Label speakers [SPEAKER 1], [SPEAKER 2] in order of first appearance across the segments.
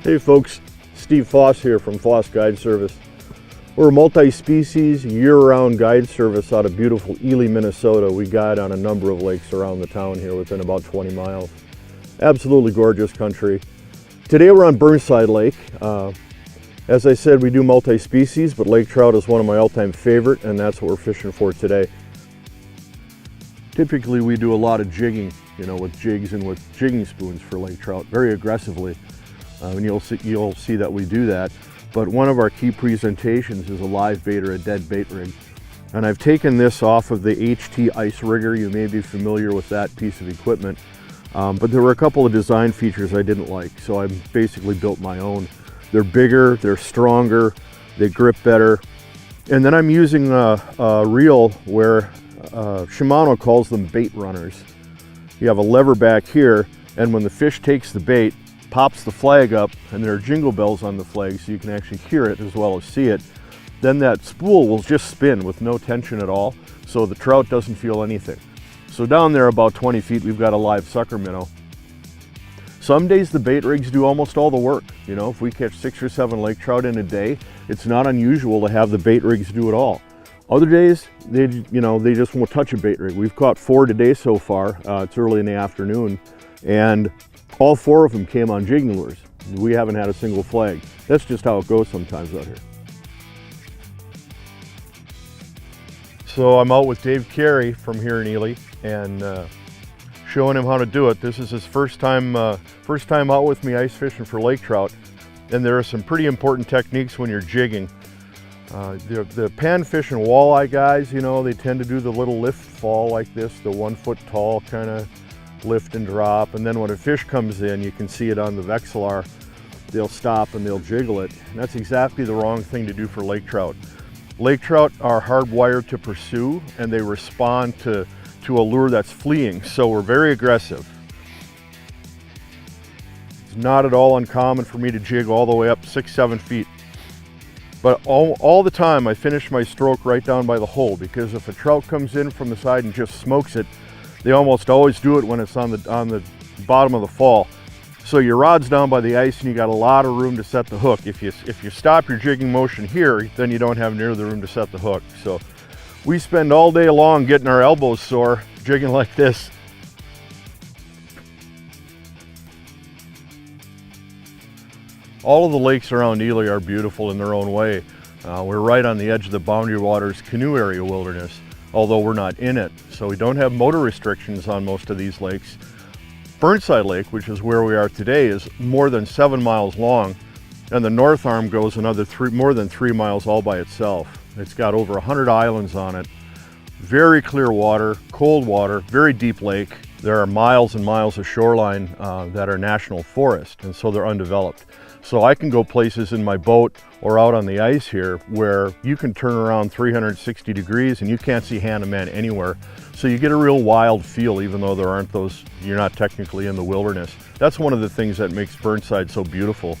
[SPEAKER 1] Hey folks, Steve Foss here from Foss Guide Service. We're a multi-species, year-round guide service out of beautiful Ely, Minnesota. We guide on a number of lakes around the town here within about 20 miles. Absolutely gorgeous country. Today we're on Burntside Lake. As I said, we do multi-species, but lake trout is one of my all-time favorite, and that's what we're fishing for today. Typically we do a lot of jigging, with jigs and with jigging spoons for lake trout, very aggressively. And you'll see that we do that. But one of our key presentations is a live bait or a dead bait rig. And I've taken this off of the HT ice rigger. You may be familiar with that piece of equipment. But there were a couple of design features I didn't like, so I basically built my own. They're bigger, they're stronger, they grip better. And then I'm using a reel where Shimano calls them bait runners. You have a lever back here, and when the fish takes the bait, pops the flag up, and there are jingle bells on the flag so you can actually hear it as well as see it. Then that spool will just spin with no tension at all, so the trout doesn't feel anything. So down there about 20 feet we've got a live sucker minnow. Some days the bait rigs do almost all the work. If we catch 6 or 7 lake trout in a day, it's not unusual to have the bait rigs do it all. Other days, they just won't touch a bait rig. We've caught 4 today so far. It's early in the afternoon, and all 4 of them came on jigging lures. We haven't had a single flag. That's just how it goes sometimes out here. So I'm out with Dave Carey from here in Ely and showing him how to do it. This is his first time out with me ice fishing for lake trout. And there are some pretty important techniques when you're jigging. The panfish and walleye guys, they tend to do the little lift fall like this, the 1 foot tall kind of lift and drop, and then when a fish comes in, you can see it on the vexilar, they'll stop and they'll jiggle it. And that's exactly the wrong thing to do for lake trout. Lake trout are hardwired to pursue, and they respond to a lure that's fleeing, so we're very aggressive. It's not at all uncommon for me to jig all the way up 6-7 feet. But all the time I finish my stroke right down by the hole, because if a trout comes in from the side and just smokes it, they almost always do it when it's on the bottom of the fall. So your rod's down by the ice and you got a lot of room to set the hook. If you stop your jigging motion here, then you don't have near the room to set the hook. So we spend all day long getting our elbows sore jigging like this. All of the lakes around Ely are beautiful in their own way. We're right on the edge of the Boundary Waters Canoe Area Wilderness, although we're not in it, so we don't have motor restrictions on most of these lakes. Burntside Lake, which is where we are today, is more than 7 miles long, and the north arm goes another more than 3 miles all by itself. It's got over 100 islands on it. Very clear water, cold water, very deep lake. There are miles and miles of shoreline that are national forest, and so they're undeveloped. So I can go places in my boat or out on the ice here where you can turn around 360 degrees and you can't see hand to man anywhere. So you get a real wild feel, even though there aren't those, you're not technically in the wilderness. That's one of the things that makes Burntside so beautiful.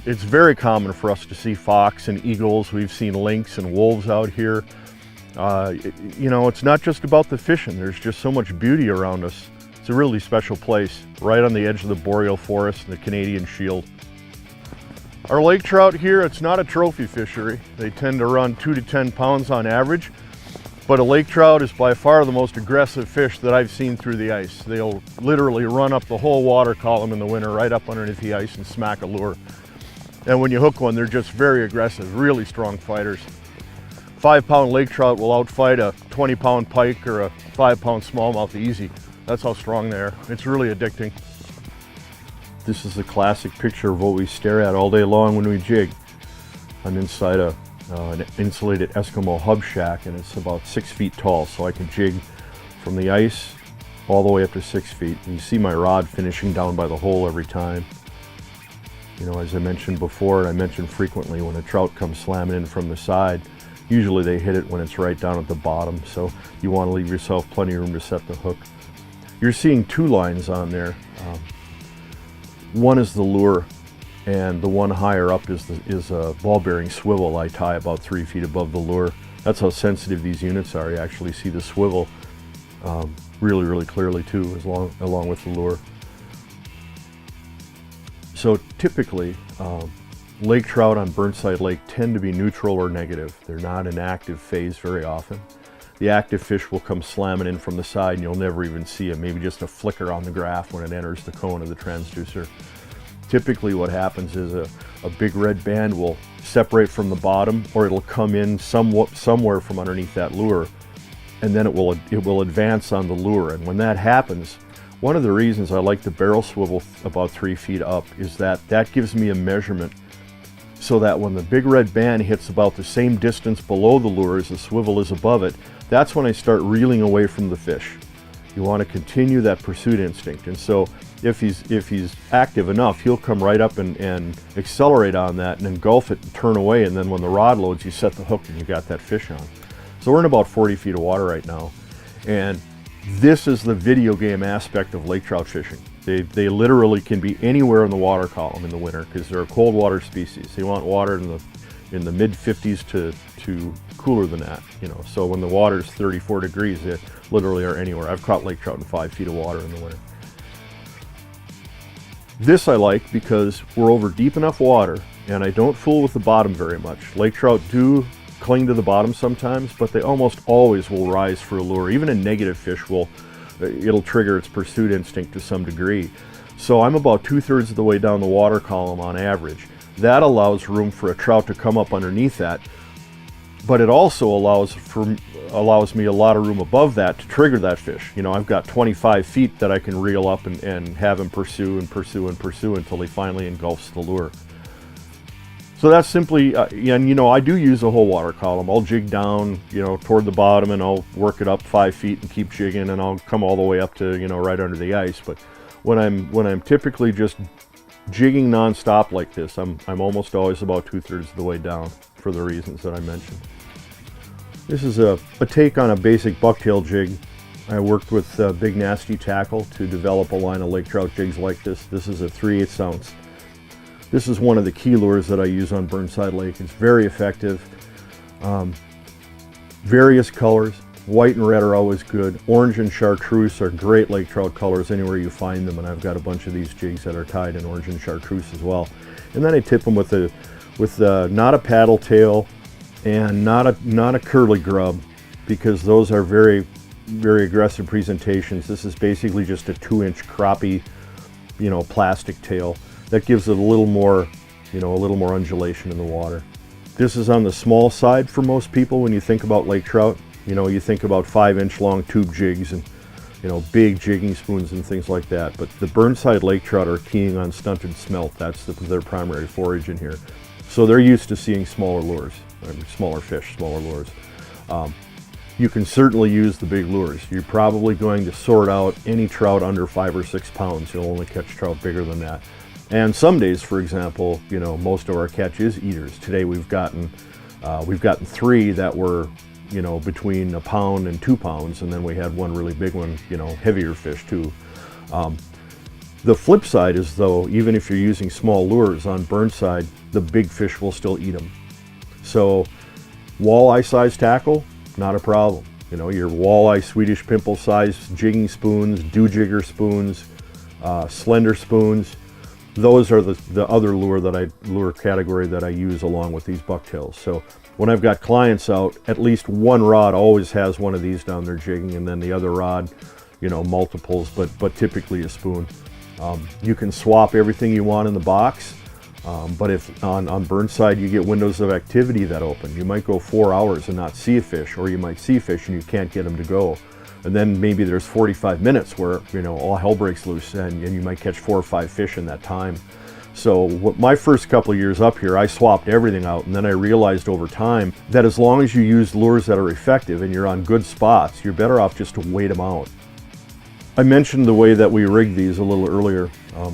[SPEAKER 1] It's very common for us to see fox and eagles. We've seen lynx and wolves out here. It's not just about the fishing. There's just so much beauty around us. It's a really special place, right on the edge of the boreal forest and the Canadian Shield. Our lake trout here, it's not a trophy fishery. They tend to run 2 to 10 pounds on average, but a lake trout is by far the most aggressive fish that I've seen through the ice. They'll literally run up the whole water column in the winter, right up underneath the ice and smack a lure. And when you hook one, they're just very aggressive, really strong fighters. 5-pound lake trout will outfight a 20-pound pike or a 5-pound smallmouth easy. That's how strong they are. It's really addicting. This is a classic picture of what we stare at all day long when we jig. I'm inside an insulated Eskimo hub shack, and it's about 6 feet tall, so I can jig from the ice all the way up to 6 feet. And you see my rod finishing down by the hole every time. As I mentioned before, and I mentioned frequently, when a trout comes slamming in from the side, usually they hit it when it's right down at the bottom, so you want to leave yourself plenty of room to set the hook. You're seeing 2 lines on there. One is the lure, and the one higher up is a ball bearing swivel I tie about 3 feet above the lure. That's how sensitive these units are. You actually see the swivel really clearly too, along with the lure. So typically, lake trout on Burntside Lake tend to be neutral or negative. They're not in active phase very often. The active fish will come slamming in from the side and you'll never even see it, maybe just a flicker on the graph when it enters the cone of the transducer. Typically what happens is a big red band will separate from the bottom, or it'll come in somewhere from underneath that lure, and then it will advance on the lure. And when that happens, one of the reasons I like the barrel swivel about 3 feet up is that gives me a measurement, so that when the big red band hits about the same distance below the lure as the swivel is above it, that's when I start reeling away from the fish. You want to continue that pursuit instinct. And so if he's active enough, he'll come right up and accelerate on that and engulf it and turn away, and then when the rod loads, you set the hook and you got that fish on. So we're in about 40 feet of water right now, and this is the video game aspect of lake trout fishing. They literally can be anywhere in the water column in the winter because they're a cold water species. They want water in the mid 50s to cooler than that, you know. So when the water is 34 degrees, they literally are anywhere. I've caught lake trout in 5 feet of water in the winter. This I like because we're over deep enough water and I don't fool with the bottom very much. Lake trout do cling to the bottom sometimes, but they almost always will rise for a lure. Even a negative fish it'll trigger its pursuit instinct to some degree. So I'm about 2/3 of the way down the water column on average. That allows room for a trout to come up underneath that, but it also allows me a lot of room above that to trigger that fish. You know, I've got 25 feet that I can reel up and have him pursue until he finally engulfs the lure. So that's simply, and you know, I do use a whole water column. I'll jig down, you know, toward the bottom, and I'll work it up 5 feet and keep jigging, and I'll come all the way up to, you know, right under the ice. But when I'm typically just jigging nonstop like this, I'm almost always about 2/3 of the way down for the reasons that I mentioned. This is a take on a basic bucktail jig. I worked with Big Nasty Tackle to develop a line of lake trout jigs like this. This is a 3/8 ounce. This is one of the key lures that I use on Burntside Lake. It's very effective. Various colors. White and red are always good. Orange and chartreuse are great lake trout colors anywhere you find them, and I've got a bunch of these jigs that are tied in orange and chartreuse as well. And then I tip them with not a paddle tail and not a curly grub, because those are very, very aggressive presentations. This is basically just a 2-inch crappie, you know, plastic tail that gives it a little more, you know, a little more undulation in the water. This is on the small side for most people when you think about lake trout. You know, you think about 5-inch long tube jigs and, you know, big jigging spoons and things like that. But the Burntside lake trout are keying on stunted smelt. That's their primary forage in here. So they're used to seeing smaller lures, smaller fish, smaller lures. You can certainly use the big lures. You're probably going to sort out any trout under 5 or 6 pounds. You'll only catch trout bigger than that. And some days, for example, you know, most of our catch is eaters. Today we've gotten 3 that were, you know, between 1 pound and 2 pounds, and then we had one really big one, you know, heavier fish too. The flip side is, though, even if you're using small lures on Burnside, the big fish will still eat them. So walleye size tackle, not a problem. You know, your walleye Swedish pimple size jigging spoons, dew-jigger spoons, slender spoons, those are the other lure category that I use along with these bucktails. So when I've got clients out, at least one rod always has one of these down there jigging, and then the other rod, you know, multiples, but typically a spoon. You can swap everything you want in the box, but if on Burnside you get windows of activity that open, you might go 4 hours and not see a fish, or you might see fish and you can't get them to go. And then maybe there's 45 minutes where, you know, all hell breaks loose, and you might catch 4 or 5 fish in that time. So my first couple of years up here, I swapped everything out, and then I realized over time that as long as you use lures that are effective and you're on good spots, you're better off just to wait them out. I mentioned the way that we rig these a little earlier.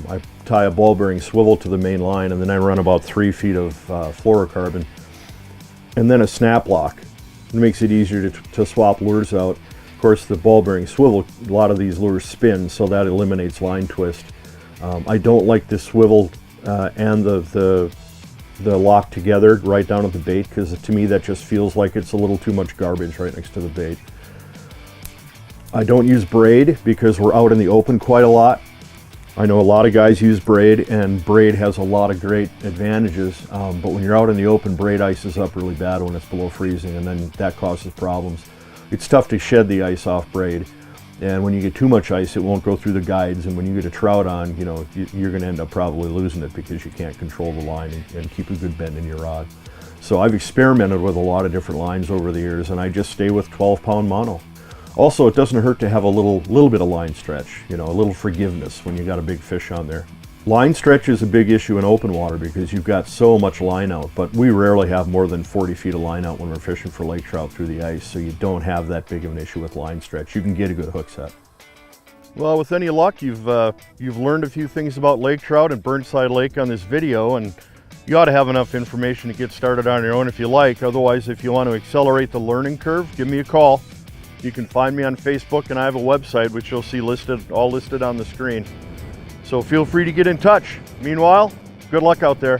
[SPEAKER 1] I tie a ball bearing swivel to the main line, and then I run about 3 feet of fluorocarbon, and then a snap lock. It makes it easier to swap lures out. Of course, the ball bearing swivel, a lot of these lures spin, so that eliminates line twist. I don't like the swivel and the lock together right down at the bait, because to me that just feels like it's a little too much garbage right next to the bait. I don't use braid because we're out in the open quite a lot. I know a lot of guys use braid, and braid has a lot of great advantages, but when you're out in the open, braid ices up really bad when it's below freezing, and then that causes problems. It's tough to shed the ice off braid, and when you get too much ice, it won't go through the guides, and when you get a trout on, you're going to end up probably losing it because you can't control the line and keep a good bend in your rod. So I've experimented with a lot of different lines over the years, and I just stay with 12-pound mono. Also, it doesn't hurt to have a little bit of line stretch, a little forgiveness when you got a big fish on there. Line stretch is a big issue in open water because you've got so much line out, but we rarely have more than 40 feet of line out when we're fishing for lake trout through the ice, so you don't have that big of an issue with line stretch. You can get a good hook set. Well, with any luck, you've learned a few things about lake trout and Burntside Lake on this video, and you ought to have enough information to get started on your own if you like. Otherwise, if you want to accelerate the learning curve, give me a call. You can find me on Facebook, and I have a website which you'll see all listed on the screen. So feel free to get in touch. Meanwhile, good luck out there.